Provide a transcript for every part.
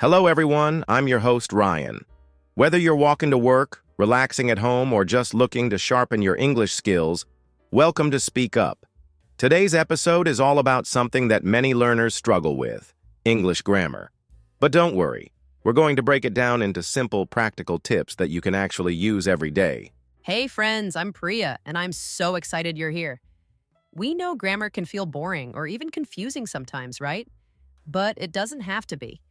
Hello, everyone. I'm your host, Ryan. Whether you're walking to work, relaxing at home, or just looking to sharpen your English skills, welcome to Speak Up. Today's episode is all about something that many learners struggle with, English grammar. But don't worry, we're going to break it down into simple, practical tips that you can actually use every day. Hey friends, I'm Priya, and I'm so excited you're here. We know grammar can feel boring or even confusing sometimes, right? But it doesn't have to be.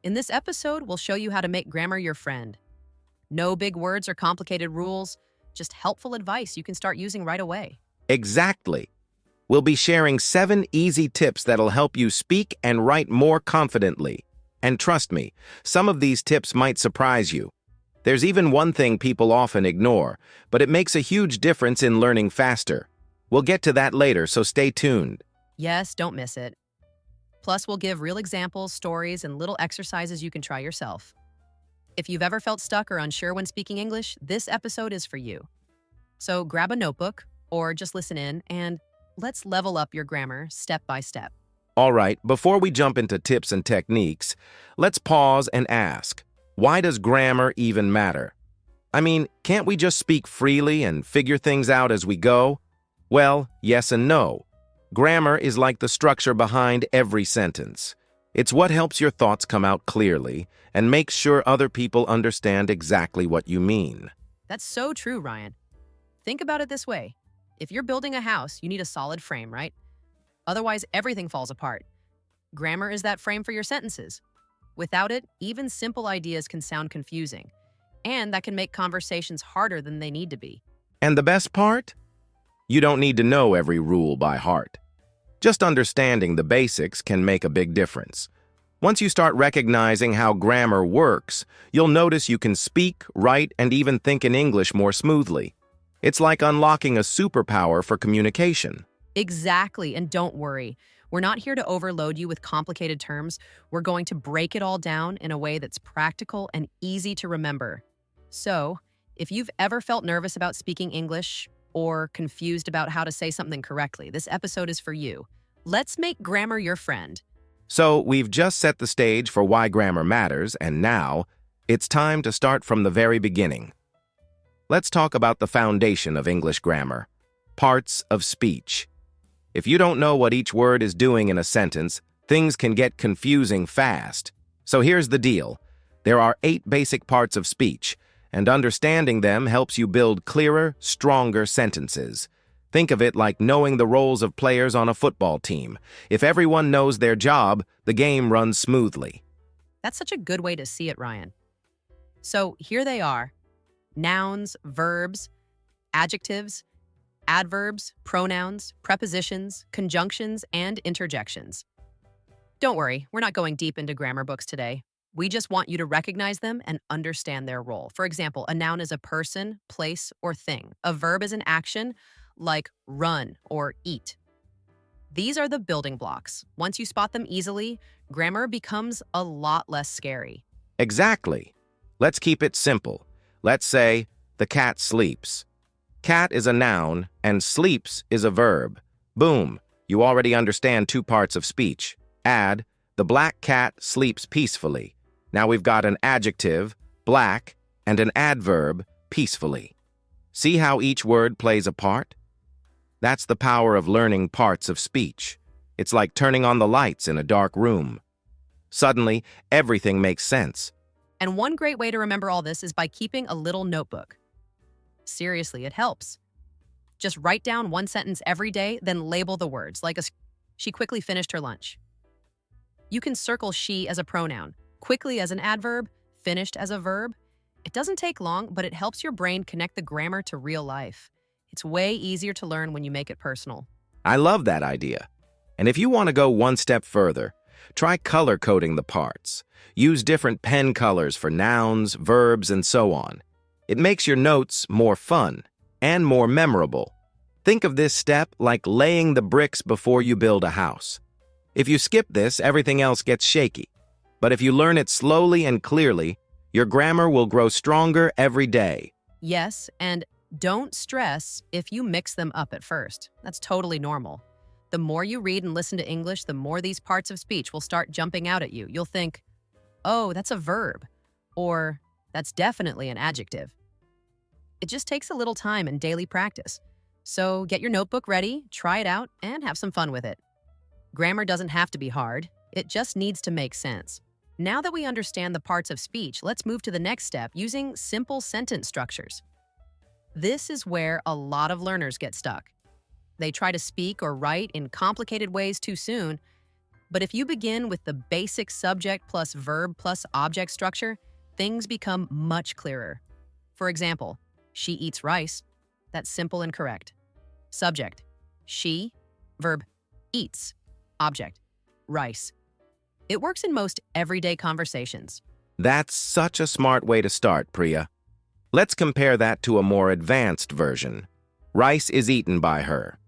In this episode, we'll show you how to make grammar your friend. No big words or complicated rules, just helpful advice you can start using right away. Exactly. We'll be sharing 7 easy tips that'll help you speak and write more confidently. And trust me, some of these tips might surprise you. There's even one thing people often ignore, but it makes a huge difference in learning faster. We'll get to that later, so stay tuned. Yes, don't miss it. Plus, we'll give real examples, stories, and little exercises you can try yourself. If you've ever felt stuck or unsure when speaking English, this episode is for you. So grab a notebook or just listen in and let's level up your grammar step by step. All right, before we jump into tips and techniques, let's pause and ask, why does grammar even matter? I mean, can't we just speak freely and figure things out as we go? Well, yes and no. Grammar is like the structure behind every sentence. It's what helps your thoughts come out clearly and makes sure other people understand exactly what you mean. That's so true, Ryan. Think about it this way. If you're building a house, you need a solid frame, right? Otherwise, everything falls apart. Grammar is that frame for your sentences. Without it, even simple ideas can sound confusing, and that can make conversations harder than they need to be. And the best part? You don't need to know every rule by heart. Just understanding the basics can make a big difference. Once you start recognizing how grammar works, you'll notice you can speak, write, and even think in English more smoothly. It's like unlocking a superpower for communication. Exactly, and don't worry. We're not here to overload you with complicated terms. We're going to break it all down in a way that's practical and easy to remember. So, if you've ever felt nervous about speaking English or confused about how to say something correctly, this episode is for you. Let's make grammar your friend. So, we've just set the stage for why grammar matters, and now, it's time to start from the very beginning. Let's talk about the foundation of English grammar, parts of speech. If you don't know what each word is doing in a sentence, things can get confusing fast. So here's the deal. There are 8 basic parts of speech, and understanding them helps you build clearer, stronger sentences. Think of it like knowing the roles of players on a football team. If everyone knows their job, the game runs smoothly. That's such a good way to see it, Ryan. So here they are: nouns, verbs, adjectives, adverbs, pronouns, prepositions, conjunctions, and interjections. Don't worry, we're not going deep into grammar books today. We just want you to recognize them and understand their role. For example, a noun is a person, place, or thing. A verb is an action, like run or eat. These are the building blocks. Once you spot them easily, grammar becomes a lot less scary. Exactly. Let's keep it simple. Let's say, the cat sleeps. Cat is a noun, and sleeps is a verb. Boom, you already understand 2 parts of speech. Add, the black cat sleeps peacefully. Now we've got an adjective, black, and an adverb, peacefully. See how each word plays a part? That's the power of learning parts of speech. It's like turning on the lights in a dark room. Suddenly, everything makes sense. And one great way to remember all this is by keeping a little notebook. Seriously, it helps. Just write down one sentence every day, then label the words, like she quickly finished her lunch. You can circle she as a pronoun, quickly as an adverb, finished as a verb. It doesn't take long, but it helps your brain connect the grammar to real life. It's way easier to learn when you make it personal. I love that idea. And if you want to go one step further, try color coding the parts. Use different pen colors for nouns, verbs, and so on. It makes your notes more fun and more memorable. Think of this step like laying the bricks before you build a house. If you skip this, everything else gets shaky. But if you learn it slowly and clearly, your grammar will grow stronger every day. Yes, and don't stress if you mix them up at first. That's totally normal. The more you read and listen to English, the more these parts of speech will start jumping out at you. You'll think, oh, that's a verb, or that's definitely an adjective. It just takes a little time and daily practice. So get your notebook ready, try it out, and have some fun with it. Grammar doesn't have to be hard, it just needs to make sense. Now that we understand the parts of speech, let's move to the next step using simple sentence structures. This is where a lot of learners get stuck. They try to speak or write in complicated ways too soon, but if you begin with the basic subject plus verb plus object structure, things become much clearer. For example, she eats rice. That's simple and correct. Subject, she, verb, eats, object, rice. It works in most everyday conversations. That's such a smart way to start, Priya. Let's compare that to a more advanced version. Rice is eaten by her.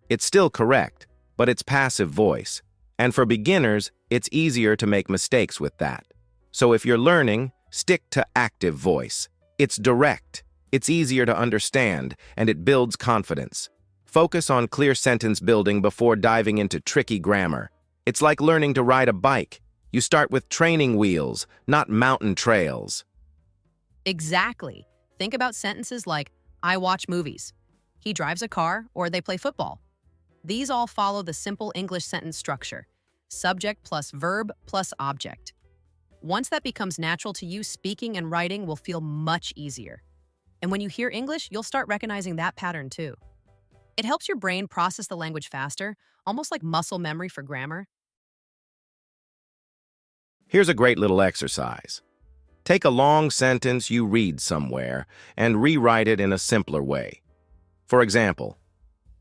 It's still correct, but it's passive voice. And for beginners, it's easier to make mistakes with that. So if you're learning, stick to active voice. It's direct, it's easier to understand, and it builds confidence. Focus on clear sentence building before diving into tricky grammar. It's like learning to ride a bike. You start with training wheels, not mountain trails. Exactly. Think about sentences like, I watch movies, he drives a car, or they play football. These all follow the simple English sentence structure, subject plus verb plus object. Once that becomes natural to you, speaking and writing will feel much easier. And when you hear English, you'll start recognizing that pattern too. It helps your brain process the language faster, almost like muscle memory for grammar. Here's a great little exercise. Take a long sentence you read somewhere and rewrite it in a simpler way. For example,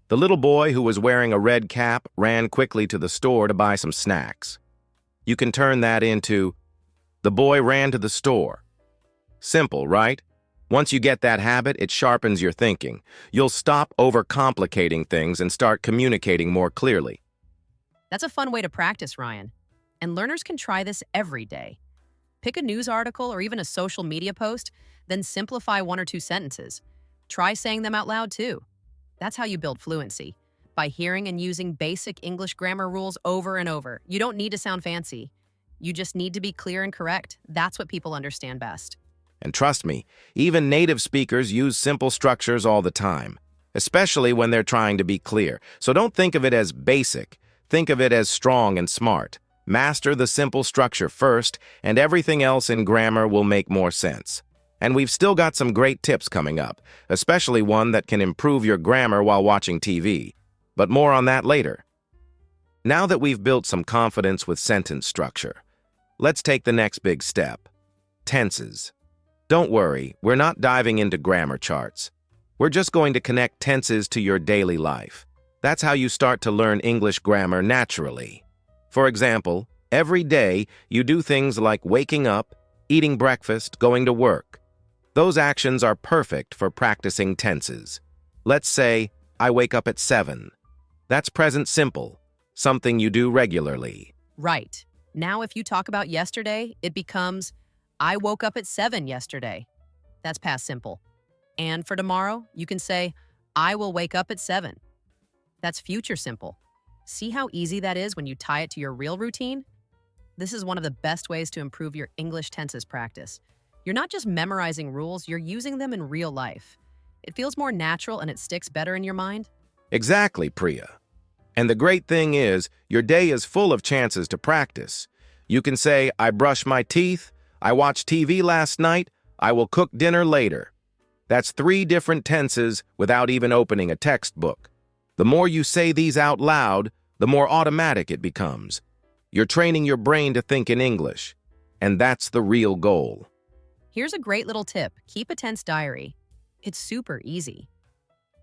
the little boy who was wearing a red cap ran quickly to the store to buy some snacks. You can turn that into, the boy ran to the store. Simple, right? Once you get that habit, it sharpens your thinking. You'll stop overcomplicating things and start communicating more clearly. That's a fun way to practice, Ryan. And learners can try this every day. Pick a news article or even a social media post, then simplify one or two sentences. Try saying them out loud too. That's how you build fluency, by hearing and using basic English grammar rules over and over. You don't need to sound fancy. You just need to be clear and correct. That's what people understand best. And trust me, even native speakers use simple structures all the time, especially when they're trying to be clear. So don't think of it as basic. Think of it as strong and smart. Master the simple structure first, and everything else in grammar will make more sense. And we've still got some great tips coming up, especially one that can improve your grammar while watching TV. But more on that later. Now that we've built some confidence with sentence structure, let's take the next big step. Tenses. Don't worry, we're not diving into grammar charts. We're just going to connect tenses to your daily life. That's how you start to learn English grammar naturally. For example, every day you do things like waking up, eating breakfast, going to work. Those actions are perfect for practicing tenses. Let's say, I wake up at 7. That's present simple, something you do regularly. Right. Now if you talk about yesterday, it becomes, I woke up at 7 yesterday. That's past simple. And for tomorrow, you can say, I will wake up at 7. That's future simple. See how easy that is when you tie it to your real routine? This is one of the best ways to improve your English tenses practice. You're not just memorizing rules, you're using them in real life. It feels more natural and it sticks better in your mind. Exactly, Priya. And the great thing is, your day is full of chances to practice. You can say, I brushed my teeth, I watched TV last night, I will cook dinner later. That's 3 different tenses without even opening a textbook. The more you say these out loud, the more automatic it becomes. You're training your brain to think in English, and that's the real goal. Here's a great little tip. Keep a tense diary. It's super easy.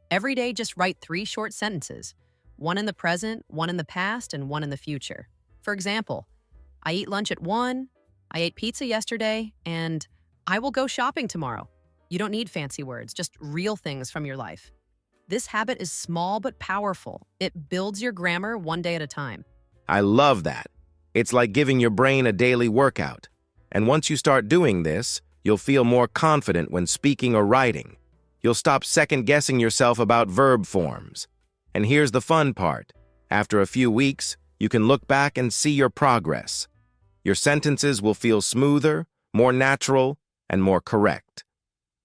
Every day, just write 3 short sentences. One in the present, one in the past, and one in the future. For example, I eat lunch at 1, I ate pizza yesterday, and I will go shopping tomorrow. You don't need fancy words, just real things from your life. This habit is small but powerful. It builds your grammar one day at a time. I love that. It's like giving your brain a daily workout. And once you start doing this, you'll feel more confident when speaking or writing. You'll stop second-guessing yourself about verb forms. And here's the fun part. After a few weeks, you can look back and see your progress. Your sentences will feel smoother, more natural, and more correct.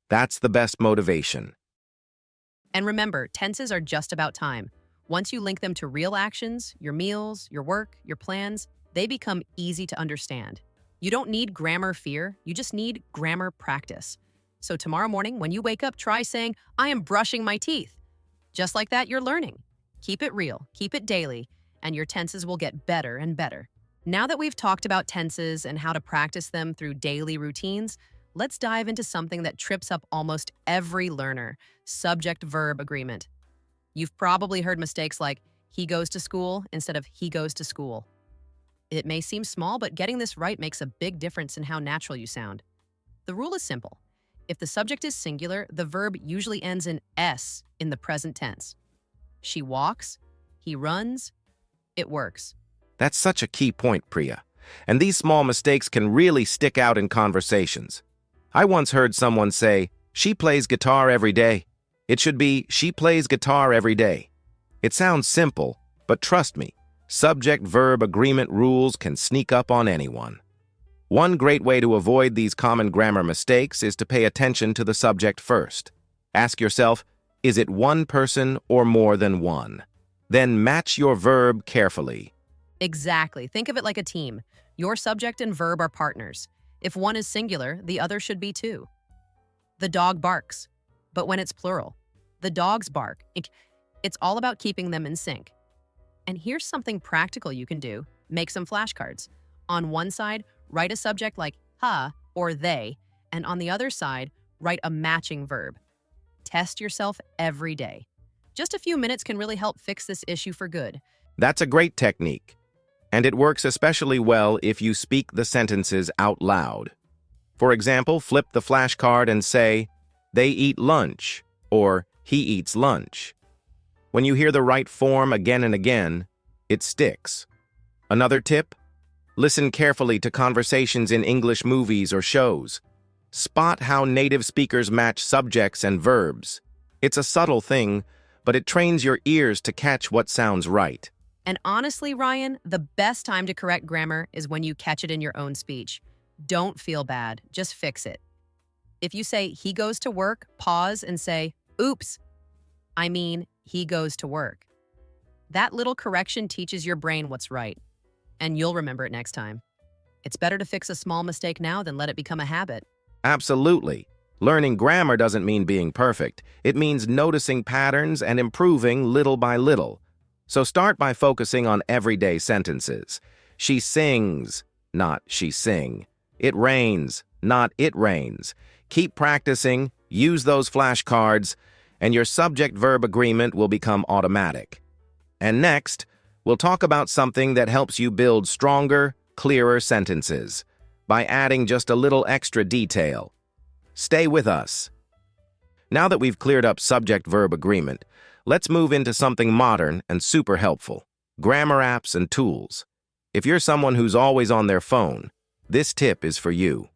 That's the best motivation. And remember, tenses are just about time. Once you link them to real actions, your meals, your work, your plans, they become easy to understand. You don't need grammar fear, you just need grammar practice. So tomorrow morning, when you wake up, try saying, I am brushing my teeth. Just like that, you're learning. Keep it real, keep it daily, and your tenses will get better and better. Now that we've talked about tenses and how to practice them through daily routines, let's dive into something that trips up almost every learner: subject-verb agreement. You've probably heard mistakes like, he goes to school instead of he goes to school. It may seem small, but getting this right makes a big difference in how natural you sound. The rule is simple. If the subject is singular, the verb usually ends in S in the present tense. She walks, he runs, it works. That's such a key point, Priya. And these small mistakes can really stick out in conversations. I once heard someone say, she plays guitar every day. It should be, she plays guitar every day. It sounds simple, but trust me, subject-verb agreement rules can sneak up on anyone. One great way to avoid these common grammar mistakes is to pay attention to the subject first. Ask yourself, is it one person or more than one? Then match your verb carefully. Exactly. Think of it like a team. Your subject and verb are partners. If one is singular, the other should be too. The dog barks, but when it's plural, the dogs bark. It's all about keeping them in sync. And here's something practical you can do. Make some flashcards. On one side, write a subject like ha or they, and on the other side, write a matching verb. Test yourself every day. Just a few minutes can really help fix this issue for good. That's a great technique, and it works especially well if you speak the sentences out loud. For example, flip the flashcard and say, they eat lunch, or he eats lunch. When you hear the right form again and again, it sticks. Another tip? Listen carefully to conversations in English movies or shows. Spot how native speakers match subjects and verbs. It's a subtle thing, but it trains your ears to catch what sounds right. And honestly, Ryan, the best time to correct grammar is when you catch it in your own speech. Don't feel bad, just fix it. If you say, he goes to work, pause and say, oops, I mean, he goes to work. That little correction teaches your brain what's right, and you'll remember it next time. It's better to fix a small mistake now than let it become a habit. Absolutely. Learning grammar doesn't mean being perfect. It means noticing patterns and improving little by little. So start by focusing on everyday sentences. She sings, not she sing. It rains, not it rains. Keep practicing, use those flashcards, and your subject-verb agreement will become automatic. And next, we'll talk about something that helps you build stronger, clearer sentences by adding just a little extra detail. Stay with us. Now that we've cleared up subject-verb agreement, let's move into something modern and super helpful: grammar apps and tools. If you're someone who's always on their phone, this tip is for you.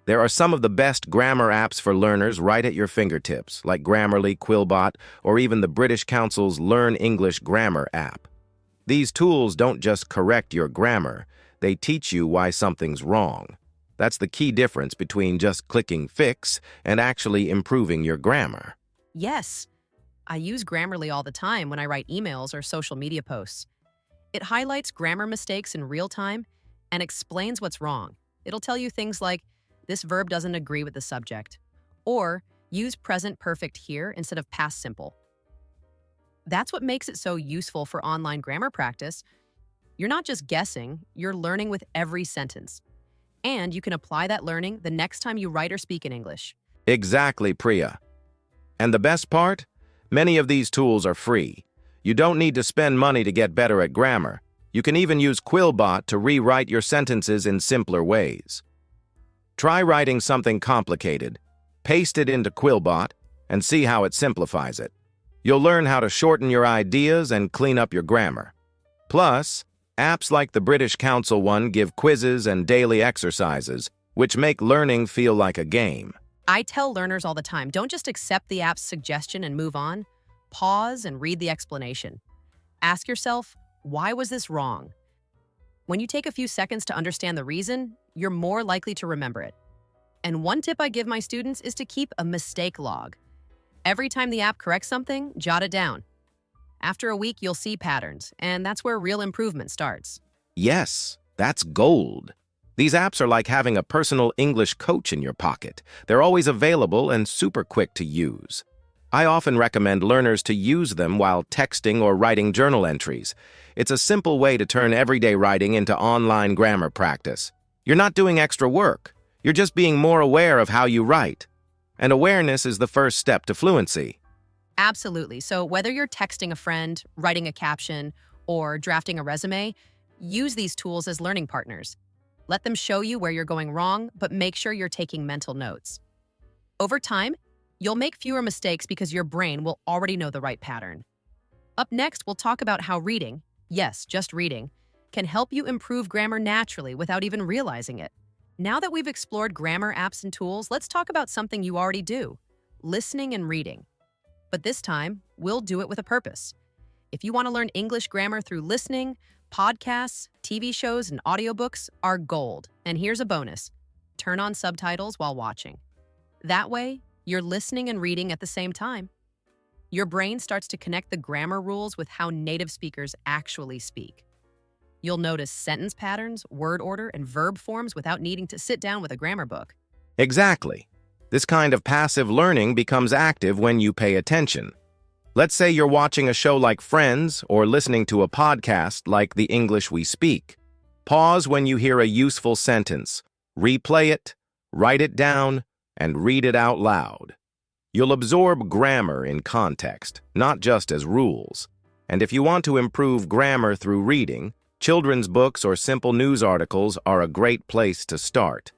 There are some of the best grammar apps for learners right at your fingertips, like Grammarly, Quillbot, or even the British Council's Learn English Grammar app. These tools don't just correct your grammar, they teach you why something's wrong. That's the key difference between just clicking fix and actually improving your grammar. Yes, I use Grammarly all the time when I write emails or social media posts. It highlights grammar mistakes in real time and explains what's wrong. It'll tell you things like, this verb doesn't agree with the subject, or use present perfect here instead of past simple. That's what makes it so useful for online grammar practice. You're not just guessing, you're learning with every sentence. And you can apply that learning the next time you write or speak in English. Exactly, Priya. And the best part? Many of these tools are free. You don't need to spend money to get better at grammar. You can even use Quillbot to rewrite your sentences in simpler ways. Try writing something complicated, paste it into Quillbot, and see how it simplifies it. You'll learn how to shorten your ideas and clean up your grammar. Plus, apps like the British Council one give quizzes and daily exercises, which make learning feel like a game. I tell learners all the time, don't just accept the app's suggestion and move on. Pause and read the explanation. Ask yourself, why was this wrong? When you take a few seconds to understand the reason, you're more likely to remember it. And one tip I give my students is to keep a mistake log. Every time the app corrects something, jot it down. After a week, you'll see patterns, and that's where real improvement starts. Yes, that's gold. These apps are like having a personal English coach in your pocket. They're always available and super quick to use. I often recommend learners to use them while texting or writing journal entries. It's a simple way to turn everyday writing into online grammar practice. You're not doing extra work. You're just being more aware of how you write. And awareness is the first step to fluency. Absolutely. So whether you're texting a friend, writing a caption, or drafting a resume, use these tools as learning partners. Let them show you where you're going wrong, but make sure you're taking mental notes. Over time, you'll make fewer mistakes because your brain will already know the right pattern. Up next, we'll talk about how reading, yes, just reading, can help you improve grammar naturally without even realizing it. Now that we've explored grammar apps and tools, let's talk about something you already do, listening and reading. But this time, we'll do it with a purpose. If you want to learn English grammar through listening, podcasts, TV shows, and audiobooks are gold. And here's a bonus. Turn on subtitles while watching. That way, you're listening and reading at the same time. Your brain starts to connect the grammar rules with how native speakers actually speak. You'll notice sentence patterns, word order, and verb forms without needing to sit down with a grammar book. Exactly. This kind of passive learning becomes active when you pay attention. Let's say you're watching a show like Friends or listening to a podcast like The English We Speak. Pause when you hear a useful sentence. Replay it, write it down, and read it out loud. You'll absorb grammar in context, not just as rules. And if you want to improve grammar through reading, children's books or simple news articles are a great place to start.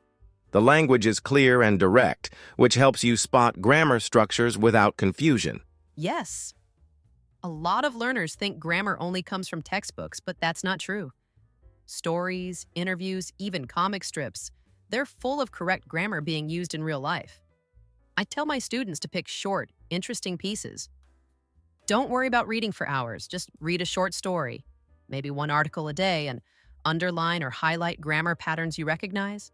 The language is clear and direct, which helps you spot grammar structures without confusion. Yes. A lot of learners think grammar only comes from textbooks, but that's not true. Stories, interviews, even comic strips, they're full of correct grammar being used in real life. I tell my students to pick short, interesting pieces. Don't worry about reading for hours. Just read a short story, maybe one article a day, and underline or highlight grammar patterns you recognize.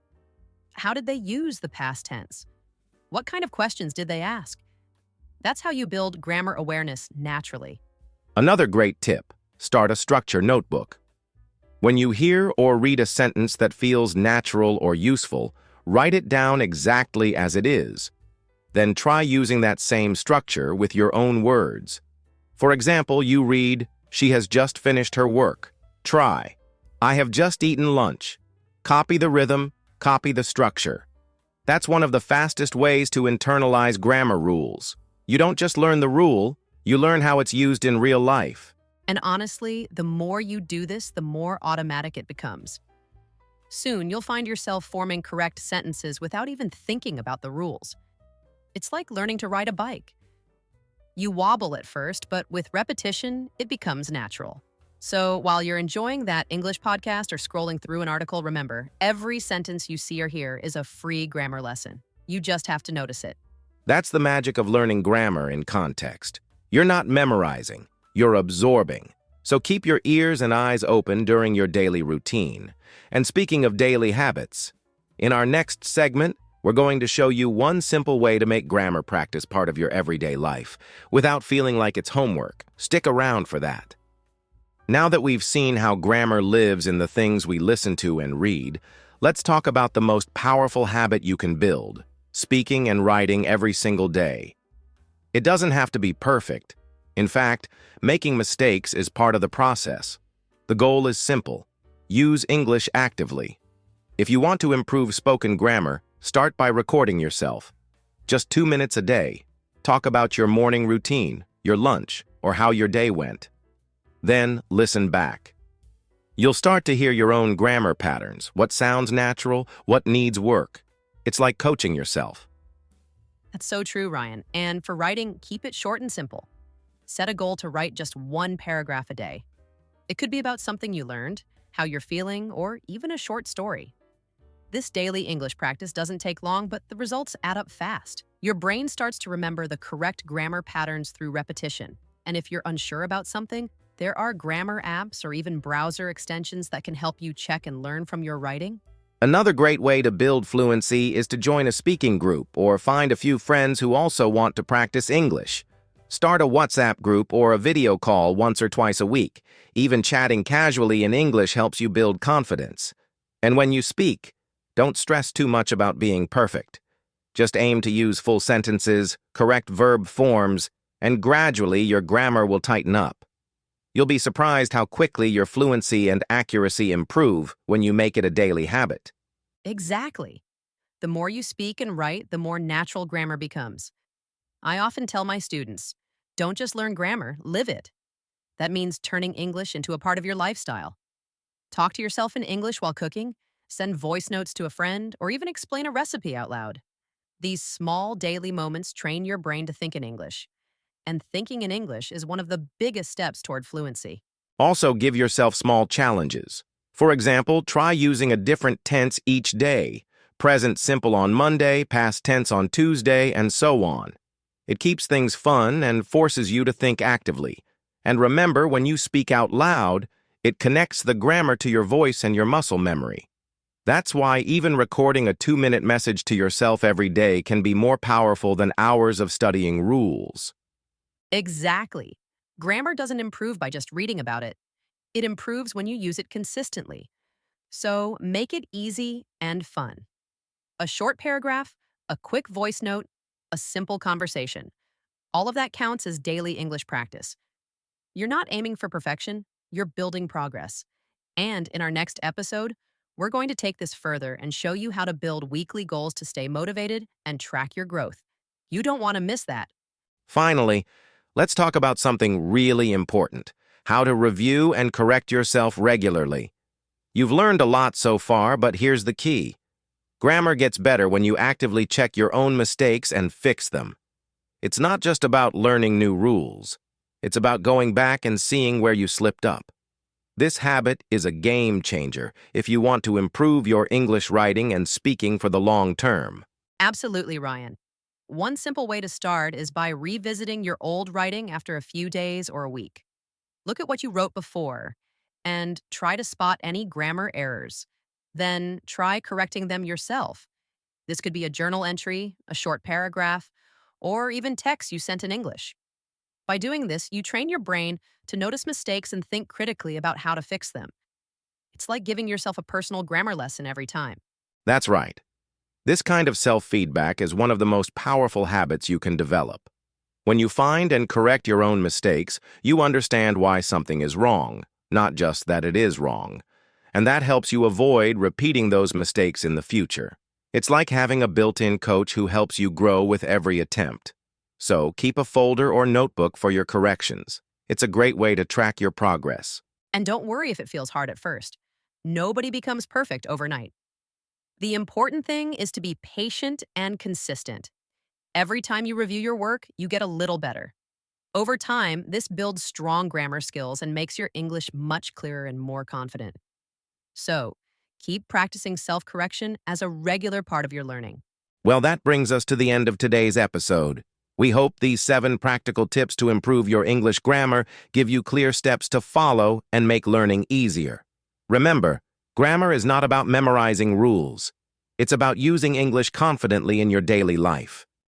How did they use the past tense? What kind of questions did they ask? That's how you build grammar awareness naturally. Another great tip: start a structure notebook. When you hear or read a sentence that feels natural or useful, write it down exactly as it is. Then try using that same structure with your own words. For example, you read, "She has just finished her work." Try, "I have just eaten lunch." Copy the rhythm, copy the structure. That's one of the fastest ways to internalize grammar rules. You don't just learn the rule, you learn how it's used in real life. And honestly, the more you do this, the more automatic it becomes. Soon, you'll find yourself forming correct sentences without even thinking about the rules. It's like learning to ride a bike. You wobble at first, but with repetition, it becomes natural. So while you're enjoying that English podcast or scrolling through an article, remember, every sentence you see or hear is a free grammar lesson. You just have to notice it. That's the magic of learning grammar in context. You're not memorizing, you're absorbing. So keep your ears and eyes open during your daily routine. And speaking of daily habits, in our next segment, we're going to show you one simple way to make grammar practice part of your everyday life without feeling like it's homework. Stick around for that. Now that we've seen how grammar lives in the things we listen to and read, let's talk about the most powerful habit you can build: speaking and writing every single day. It doesn't have to be perfect. In fact, making mistakes is part of the process. The goal is simple: use English actively. If you want to improve spoken grammar, start by recording yourself. Just 2 minutes a day. Talk about your morning routine, your lunch, or how your day went. Then listen back. You'll start to hear your own grammar patterns, what sounds natural, what needs work. It's like coaching yourself. That's so true, Ryan. And for writing, keep it short and simple. Set a goal to write just one paragraph a day. It could be about something you learned, how you're feeling, or even a short story. This daily English practice doesn't take long, but the results add up fast. Your brain starts to remember the correct grammar patterns through repetition. And if you're unsure about something, There are grammar apps or even browser extensions that can help you check and learn from your writing. Another great way to build fluency is to join a speaking group or find a few friends who also want to practice English. Start a WhatsApp group or a video call once or twice a week. Even chatting casually in English helps you build confidence. And when you speak, don't stress too much about being perfect. Just aim to use full sentences, correct verb forms, and gradually your grammar will tighten up. You'll be surprised how quickly your fluency and accuracy improve when you make it a daily habit. Exactly. The more you speak and write, the more natural grammar becomes. I often tell my students, don't just learn grammar, live it. That means turning English into a part of your lifestyle. Talk to yourself in English while cooking, send voice notes to a friend, or even explain a recipe out loud. These small daily moments train your brain to think in English. And thinking in English is one of the biggest steps toward fluency. Also, give yourself small challenges. For example, try using a different tense each day. Present simple on Monday, past tense on Tuesday, and so on. It keeps things fun and forces you to think actively. And remember, when you speak out loud, it connects the grammar to your voice and your muscle memory. That's why even recording a 2-minute message to yourself every day can be more powerful than hours of studying rules. Exactly. Grammar doesn't improve by just reading about it. It improves when you use it consistently. So make it easy and fun. A short paragraph, a quick voice note, a simple conversation. All of that counts as daily English practice. You're not aiming for perfection, you're building progress. And in our next episode, we're going to take this further and show you how to build weekly goals to stay motivated and track your growth. You don't want to miss that. Finally, let's talk about something really important: how to review and correct yourself regularly. You've learned a lot so far, but here's the key. Grammar gets better when you actively check your own mistakes and fix them. It's not just about learning new rules. It's about going back and seeing where you slipped up. This habit is a game changer if you want to improve your English writing and speaking for the long term. Absolutely, Ryan. One simple way to start is by revisiting your old writing after a few days or a week. Look at what you wrote before and try to spot any grammar errors. Then try correcting them yourself. This could be a journal entry, a short paragraph, or even text you sent in English. By doing this, you train your brain to notice mistakes and think critically about how to fix them. It's like giving yourself a personal grammar lesson every time. That's right. This kind of self-feedback is one of the most powerful habits you can develop. When you find and correct your own mistakes, you understand why something is wrong, not just that it is wrong. And that helps you avoid repeating those mistakes in the future. It's like having a built-in coach who helps you grow with every attempt. So keep a folder or notebook for your corrections. It's a great way to track your progress. And don't worry if it feels hard at first. Nobody becomes perfect overnight. The important thing is to be patient and consistent. Every time you review your work, you get a little better. Over time, this builds strong grammar skills and makes your English much clearer and more confident. So, keep practicing self-correction as a regular part of your learning. Well, that brings us to the end of today's episode. We hope these 7 practical tips to improve your English grammar give you clear steps to follow and make learning easier. Remember, grammar is not about memorizing rules. It's about using English confidently in your daily life.